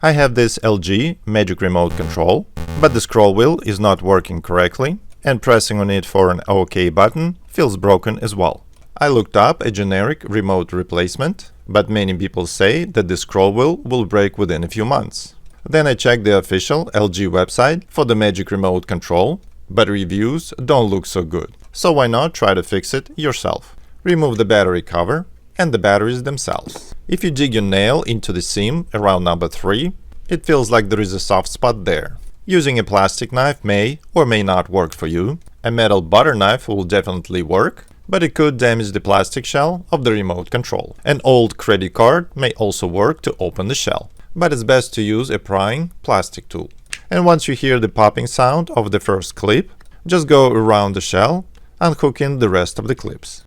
I have this LG Magic Remote Control, but the scroll wheel is not working correctly, and pressing on it for an OK button feels broken as well. I looked up a generic remote replacement, but many people say that the scroll wheel will break within a few months. Then I checked the official LG website for the Magic Remote Control, but reviews don't look so good. So why not try to fix it yourself? Remove the battery cover and the batteries themselves. If you dig your nail into the seam around number 3, it feels like there is a soft spot there. Using a plastic knife may or may not work for you. A metal butter knife will definitely work, but it could damage the plastic shell of the remote control. An old credit card may also work to open the shell, but it's best to use a prying plastic tool. And once you hear the popping sound of the first clip, just go around the shell, unhooking the rest of the clips.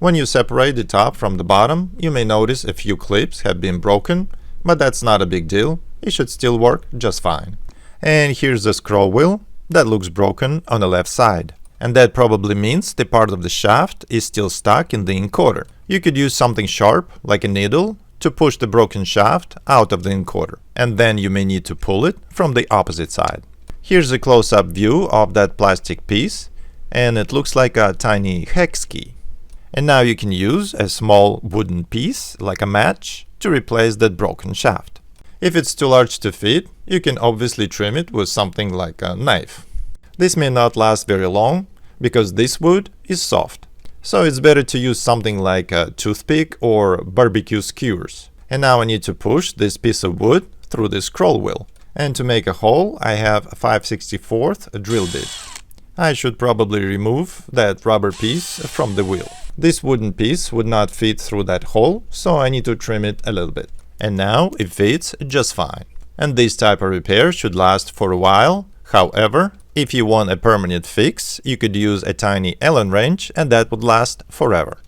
When you separate the top from the bottom, you may notice a few clips have been broken, but that's not a big deal. It should still work just fine. And here's the scroll wheel that looks broken on the left side. And that probably means the part of the shaft is still stuck in the encoder. You could use something sharp, like a needle, to push the broken shaft out of the encoder. And then you may need to pull it from the opposite side. Here's a close-up view of that plastic piece, and it looks like a tiny hex key. And now you can use a small wooden piece, like a match, to replace that broken shaft. If it's too large to fit, you can obviously trim it with something like a knife. This may not last very long, because this wood is soft. So it's better to use something like a toothpick or barbecue skewers. And now I need to push this piece of wood through the scroll wheel. And to make a hole, I have a 5/64 drill bit. I should probably remove that rubber piece from the wheel. This wooden piece would not fit through that hole, so I need to trim it a little bit. And now it fits just fine. And this type of repair should last for a while. However, if you want a permanent fix, you could use a tiny Allen wrench and that would last forever.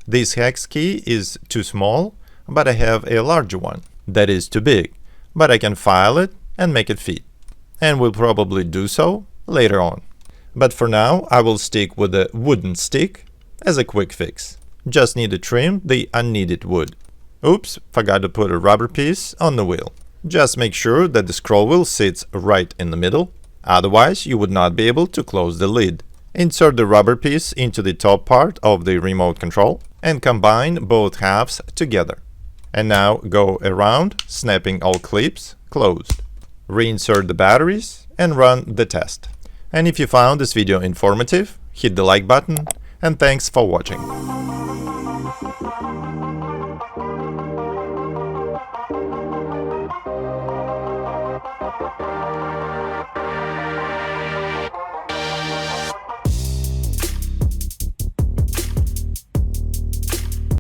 This hex key is too small, but I have a larger one that is too big, but I can file it and make it fit. And will probably do so later on. But for now, I will stick with a wooden stick as a quick fix. Just need to trim the unneeded wood. Oops, forgot to put a rubber piece on the wheel. Just make sure that the scroll wheel sits right in the middle, otherwise you would not be able to close the lid. Insert the rubber piece into the top part of the remote control and combine both halves together. And now go around, snapping all clips closed. Reinsert the batteries and run the test. And if you found this video informative, hit the like button, and thanks for watching.